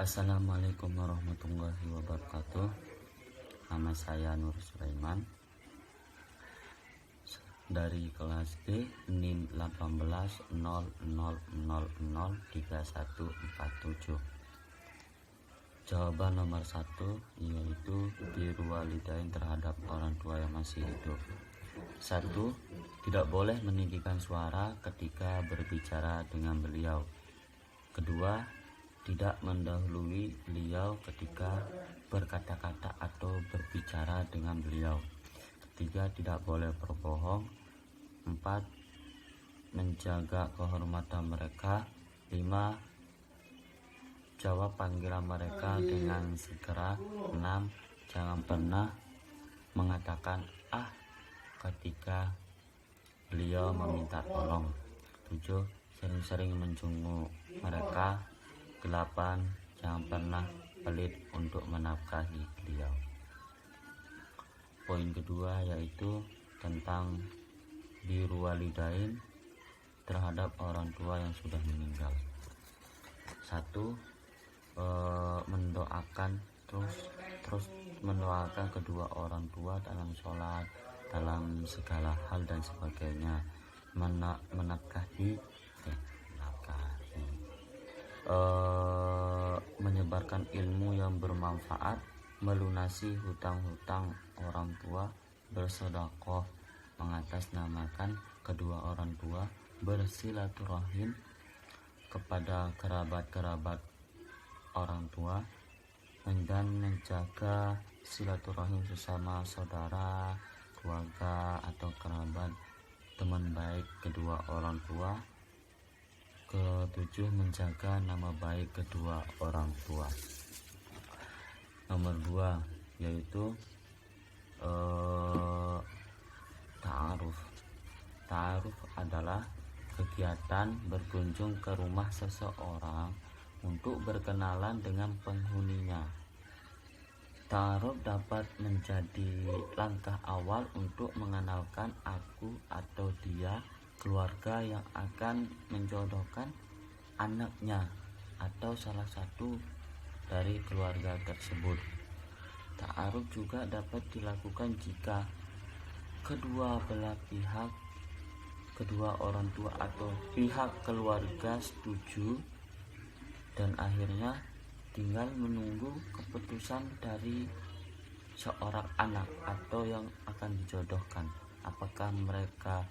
Assalamualaikum warahmatullahi wabarakatuh. Nama saya Nur Sulaiman dari kelas D NIM 1800003147. Jawaban nomor 1 yaitu birrul walidain terhadap orang tua yang masih hidup. 1. Tidak boleh meninggikan suara ketika berbicara dengan beliau. Kedua, tidak mendahului beliau ketika berkata-kata atau berbicara dengan beliau. Ketiga, tidak boleh berbohong. 4. Menjaga kehormatan mereka. 5. Jawab panggilan mereka dengan segera. 6. Jangan pernah mengatakan "ah" ketika beliau meminta tolong. 7. Sering-sering menjenguk mereka. 8. Jangan pernah pelit untuk menafkahi beliau. Poin kedua yaitu tentang birrul walidain terhadap orang tua yang sudah meninggal. 1. Mendoakan terus mendoakan kedua orang tua dalam sholat, dalam segala hal dan sebagainya. Menafkahi menyebarkan ilmu yang bermanfaat, melunasi hutang-hutang orang tua, bersedekah, mengatasnamakan kedua orang tua, bersilaturahim kepada kerabat-kerabat orang tua, dan menjaga silaturahim sesama saudara, keluarga atau kerabat, teman baik kedua orang tua. Ketujuh, menjaga nama baik kedua orang tua. Nomor 2 yaitu ta'aruf. Ta'aruf adalah kegiatan berkunjung ke rumah seseorang untuk berkenalan dengan penghuninya. Ta'aruf dapat menjadi langkah awal untuk mengenalkan aku atau dia, keluarga yang akan menjodohkan anaknya atau salah satu dari keluarga tersebut. Ta'aruf juga dapat dilakukan jika kedua belah pihak, kedua orang tua atau pihak keluarga setuju dan akhirnya tinggal menunggu keputusan dari seorang anak atau yang akan dijodohkan, apakah mereka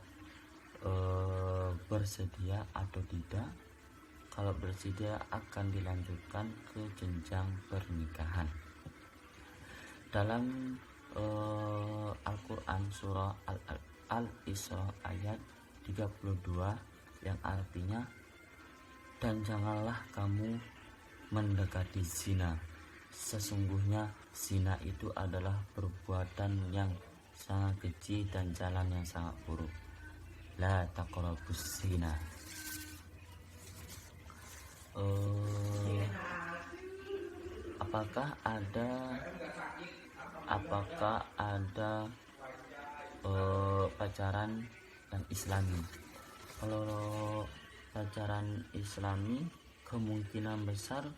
bersedia atau tidak. Kalau bersedia akan dilanjutkan ke jenjang pernikahan. Dalam Al-Quran surah Al-Isra ayat 32 yang artinya, dan janganlah kamu mendekati zina, sesungguhnya zina itu adalah perbuatan yang sangat keji dan jalan yang sangat buruk. La taqrabus zina. Apakah ada pacaran yang islami? Kalau pacaran islami kemungkinan besar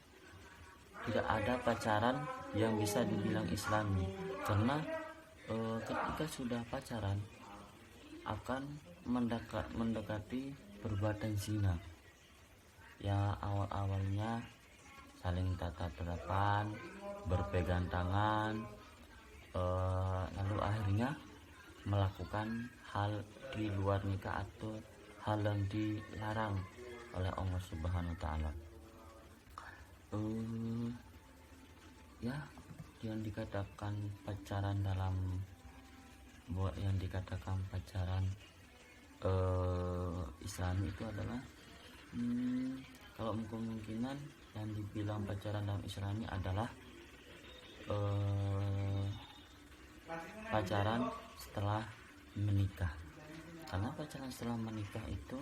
tidak ada pacaran yang bisa dibilang islami, karena ketika sudah pacaran akan mendekati perbuatan zina. Ya, awal-awalnya saling tatap-tatapan, berpegang tangan, lalu akhirnya melakukan hal di luar nikah atau hal yang dilarang oleh Allah Subhanahu wa Ta'ala. Ya, yang dikatakan pacaran Islami itu adalah kalau kemungkinan yang dibilang pacaran dalam Islami adalah pacaran setelah menikah. Karena pacaran setelah menikah itu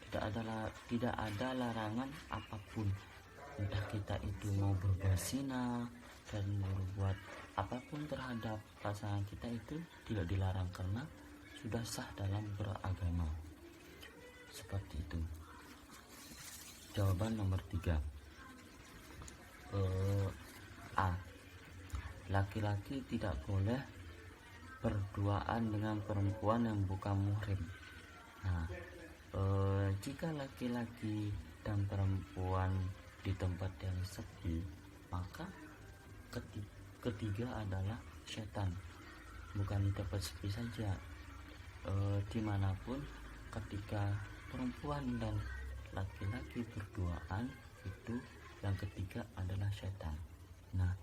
tidak ada larangan apapun, entah kita itu mau berbuat zina dan berbuat apapun terhadap pasangan kita itu tidak dilarang karena sudah sah dalam beragama. Seperti itu. Jawaban nomor 3. A. Laki-laki tidak boleh berduaan dengan perempuan yang bukan muhrim. Nah, jika laki-laki dan perempuan di tempat yang sepi, maka ketiga adalah setan. Bukan di tempat sepi saja, dimanapun ketika perempuan dan laki-laki berduaan, itu yang ketiga adalah setan. Nah,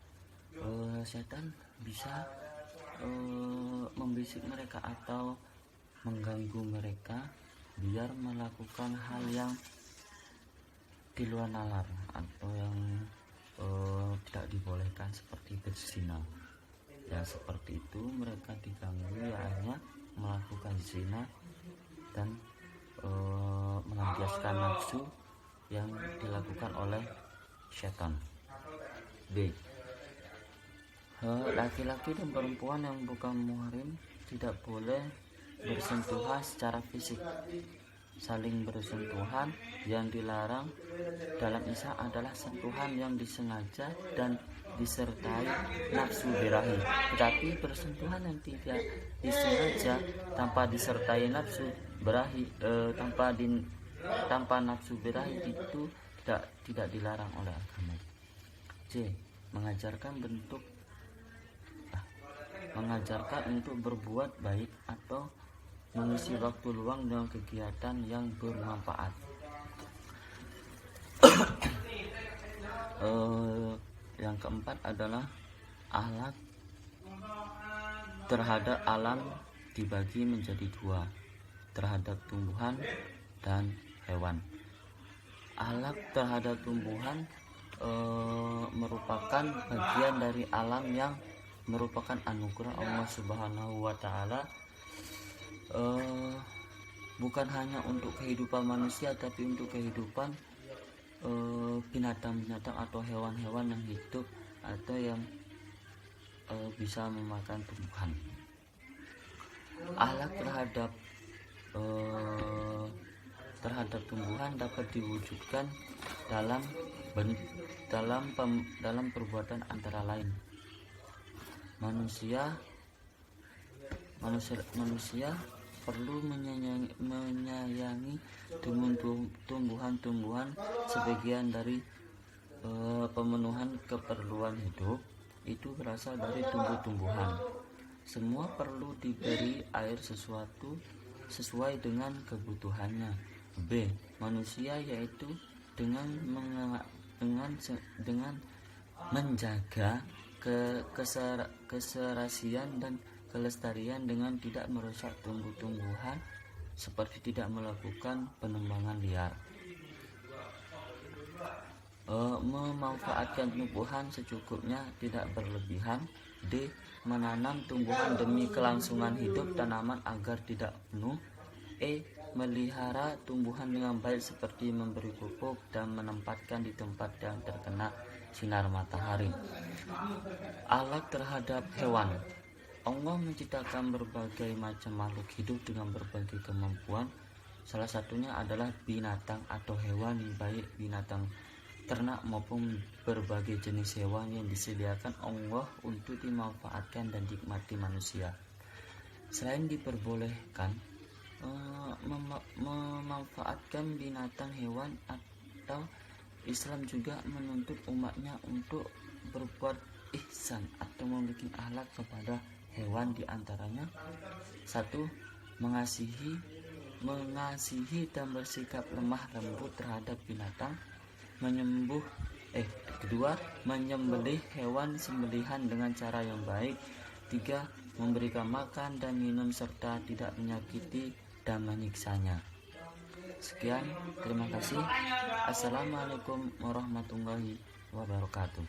setan bisa membisik mereka atau mengganggu mereka biar melakukan hal yang di luar nalar atau yang tidak dibolehkan, seperti berzina. Ya seperti itu, mereka diganggu ya hanya melakukan zina dan melampiaskan nafsu yang dilakukan oleh setan. B. Laki-laki dan perempuan yang bukan muhrim tidak boleh bersentuhan secara fisik. Saling bersentuhan yang dilarang dalam Islam adalah sentuhan yang disengaja dan disertai nafsu birahi. Tetapi bersentuhan yang tidak disengaja tanpa disertai nafsu birahi, tanpa nafsu birahi itu tidak dilarang oleh agama. C. Mengajarkan untuk berbuat baik atau mengisi waktu luang dengan kegiatan yang bermanfaat. Yang keempat adalah akhlak terhadap alam dibagi menjadi dua, terhadap tumbuhan dan hewan. Akhlak terhadap tumbuhan merupakan bagian dari alam yang merupakan anugerah Allah Subhanahu wa Ta'ala, bukan hanya untuk kehidupan manusia, tapi untuk kehidupan binatang-binatang atau hewan-hewan yang hidup atau yang bisa memakan tumbuhan. Akhlak terhadap tumbuhan dapat diwujudkan dalam perbuatan antara lain. Manusia perlu menyayangi tumbuhan-tumbuhan sebagian dari pemenuhan keperluan hidup itu berasal dari tumbuh-tumbuhan. Semua perlu diberi air sesuai dengan kebutuhannya. B. Manusia yaitu dengan menjaga keserasian dan kelestarian dengan tidak merusak tumbuh-tumbuhan, seperti tidak melakukan penebangan liar. Memanfaatkan tumbuhan secukupnya, tidak berlebihan. D. Menanam tumbuhan demi kelangsungan hidup tanaman agar tidak penuh. E. Melihara tumbuhan dengan baik seperti memberi pupuk dan menempatkan di tempat yang terkena sinar matahari. Akhlak terhadap hewan. Allah menciptakan berbagai macam makhluk hidup dengan berbagai kemampuan. Salah satunya adalah binatang atau hewan, baik binatang ternak maupun berbagai jenis hewan yang disediakan Allah untuk dimanfaatkan dan dinikmati manusia. Selain diperbolehkan memanfaatkan binatang hewan, atau Islam juga menuntut umatnya untuk berbuat ihsan atau memiliki akhlak kepada hewan, diantaranya 1. Mengasihi dan bersikap lemah lembut terhadap binatang. 2. Menyembelih hewan sembelihan dengan cara yang baik. 3. Memberikan makan dan minum serta tidak menyakiti dan menyiksanya. Sekian, terima kasih. Assalamualaikum warahmatullahi wabarakatuh.